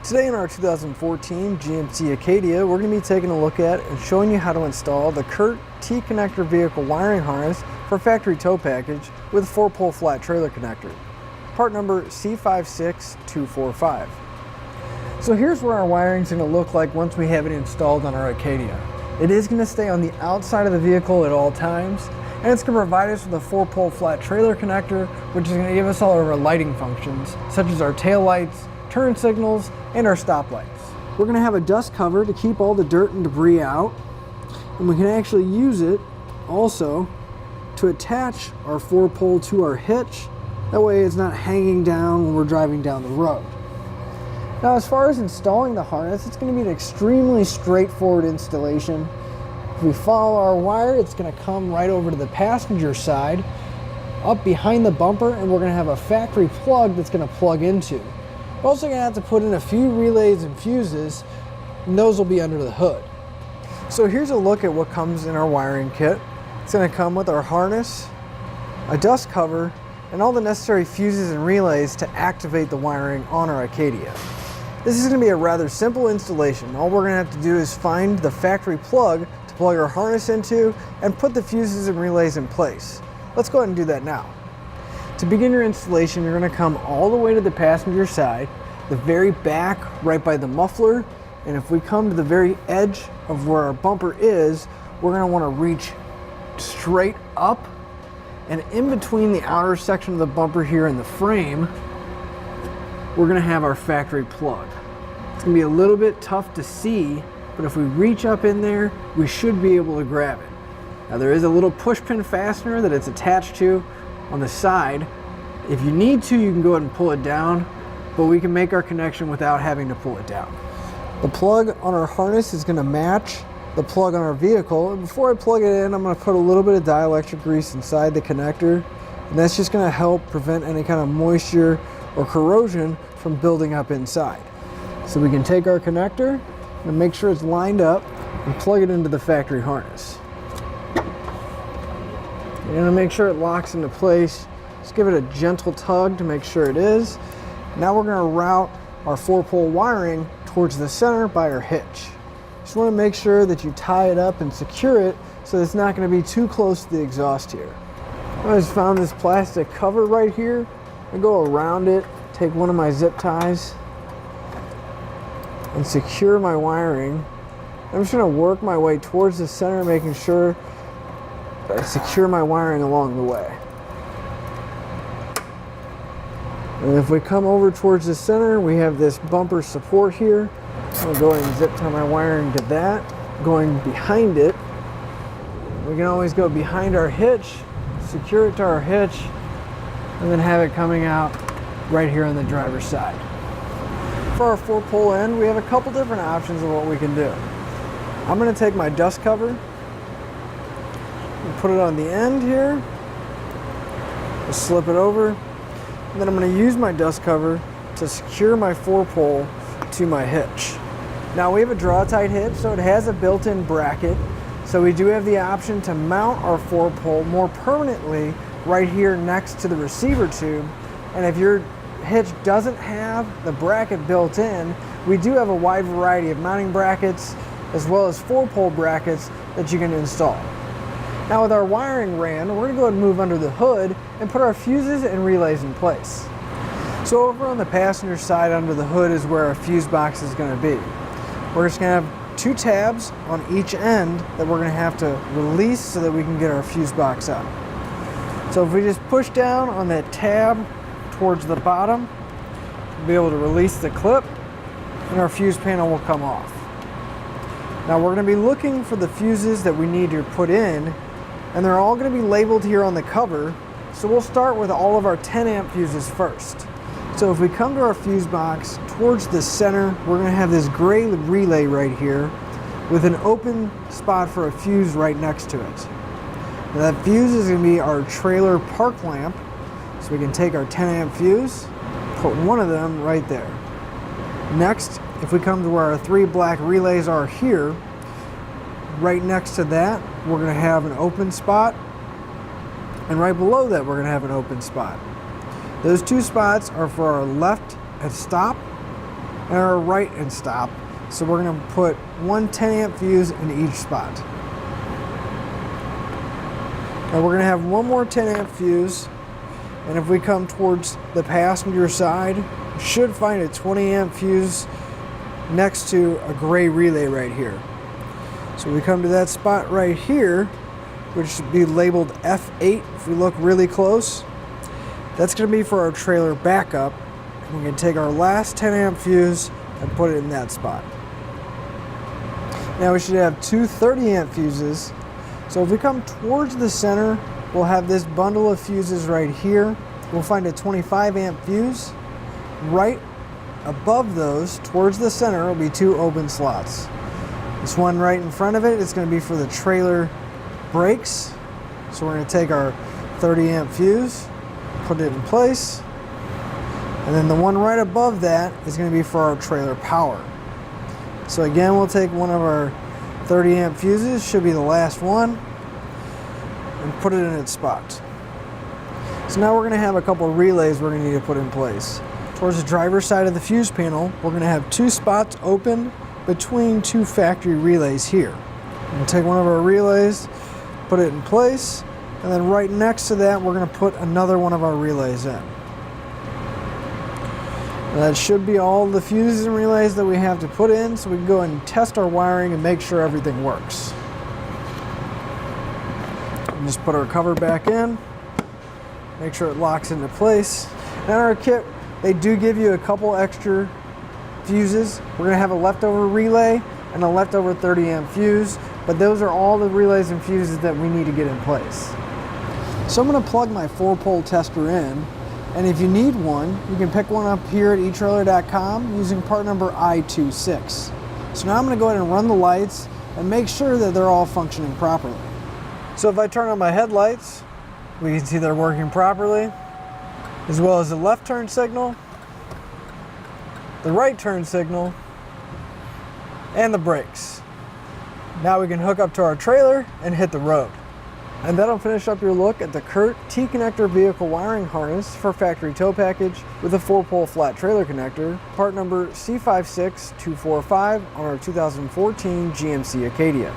Today in our 2014 GMC Acadia, we're going to be taking a look at and showing you how to install the Curt T-Connector vehicle wiring harness for factory tow package with 4-pole flat trailer connector. Part number C56245. So here's where our wiring is going to look like once we have it installed on our Acadia. It is going to stay on the outside of the vehicle at all times, and it's going to provide us with a 4-pole flat trailer connector, which is going to give us all of our lighting functions, such as our tail lights, turn signals, and our stoplights. We're going to have a dust cover to keep all the dirt and debris out, and we can actually use it also to attach our 4-pole to our hitch. That way it's not hanging down when we're driving down the road. Now, as far as installing the harness, it's going to be an extremely straightforward installation. If we follow our wire, it's going to come right over to the passenger side, up behind the bumper, and we're going to have a factory plug that's going to plug into. We're also going to have to put in a few relays and fuses, and those will be under the hood. So here's a look at what comes in our wiring kit. It's going to come with our harness, a dust cover, and all the necessary fuses and relays to activate the wiring on our Acadia. This is going to be a rather simple installation. All we're going to have to do is find the factory plug to plug our harness into and put the fuses and relays in place. Let's go ahead and do that now. To begin your installation, you're going to come all the way to the passenger side, the very back right by the muffler, and if we come to the very edge of where our bumper is, we're going to want to reach straight up, and in between the outer section of the bumper here and the frame, we're going to have our factory plug. It's going to be a little bit tough to see, but if we reach up in there, we should be able to grab it. Now, there is a little push pin fastener that it's attached to on the side. If you need to, you can go ahead and pull it down, but we can make our connection without having to pull it down. The plug on our harness is going to match the plug on our vehicle, and before I plug it in, I'm going to put a little bit of dielectric grease inside the connector, and that's just going to help prevent any kind of moisture or corrosion from building up inside. So we can take our connector and make sure it's lined up and plug it into the factory harness. You're going to make sure it locks into place. Just give it a gentle tug to make sure it is. Now we're going to route our 4-pole wiring towards the center by our hitch. Just want to make sure that you tie it up and secure it so it's not going to be too close to the exhaust here. I just found this plastic cover right here. I go around it, take one of my zip ties, and secure my wiring. I'm just going to work my way towards the center, making sure I secure my wiring along the way. And if we come over towards the center, we have this bumper support here. I'm going to go ahead and zip tie my wiring to that. Going behind it, we can always go behind our hitch, secure it to our hitch, and then have it coming out right here on the driver's side. For our 4-pole end, we have a couple different options of what we can do. I'm going to take my dust cover and put it on the end here, just slip it over, and then I'm going to use my dust cover to secure my 4-pole to my hitch. Now, we have a Draw-Tite hitch, so it has a built-in bracket, so we do have the option to mount our 4-pole more permanently right here next to the receiver tube. And if your hitch doesn't have the bracket built in, we do have a wide variety of mounting brackets as well as 4-pole brackets that you can install. Now, with our wiring ran, we're going to go ahead and move under the hood and put our fuses and relays in place. So over on the passenger side under the hood is where our fuse box is going to be. We're just going to have 2 tabs on each end that we're going to have to release so that we can get our fuse box up. So if we just push down on that tab towards the bottom, we'll be able to release the clip and our fuse panel will come off. Now we're going to be looking for the fuses that we need to put in, and they're all going to be labeled here on the cover. So we'll start with all of our 10 amp fuses first. So if we come to our fuse box towards the center, we're going to have this gray relay right here with an open spot for a fuse right next to it. Now that fuse is going to be our trailer park lamp. So we can take our 10 amp fuse, put one of them right there. Next, if we come to where our 3 black relays are here, right next to that, we're going to have an open spot. And right below that, we're going to have an open spot. Those 2 spots are for our left at stop and our right and stop. So we're going to put one 10 amp fuse in each spot. Now we're going to have one more 10 amp fuse, and if we come towards the passenger side, we should find a 20 amp fuse next to a gray relay right here. So we come to that spot right here, which should be labeled F8 if we look really close. That's going to be for our trailer backup. And we can take our last 10 amp fuse and put it in that spot. Now we should have two 30 amp fuses. So if we come towards the center, we'll have this bundle of fuses right here. We'll find a 25 amp fuse. Right above those, towards the center, will be two open slots. This one right in front of it is going to be for the trailer brakes. So we're going to take our 30 amp fuse, put it in place. And then the one right above that is going to be for our trailer power. So again, we'll take one of our 30 amp fuses, should be the last one, and put it in its spot. So now we're going to have a couple relays we're going to need to put in place. Towards the driver's side of the fuse panel, we're going to have two spots open between two factory relays here. We'll take one of our relays, put it in place, and then right next to that we're going to put another one of our relays in. And that should be all the fuses and relays that we have to put in, so we can go and test our wiring and make sure everything works. And just put our cover back in, make sure it locks into place. And in our kit, they do give you a couple extra fuses. We're going to have a leftover relay and a leftover 30 amp fuse, but those are all the relays and fuses that we need to get in place. So I'm going to plug my 4-pole tester in, and if you need one, you can pick one up here at eTrailer.com using part number I26. So now I'm going to go ahead and run the lights and make sure that they're all functioning properly. So if I turn on my headlights, we can see they're working properly, as well as the left turn signal, the right turn signal, and the brakes. Now we can hook up to our trailer and hit the road. And that'll finish up your look at the Curt T-Connector vehicle wiring harness for factory tow package with a 4-pole flat trailer connector, part number C56245 on our 2014 GMC Acadia.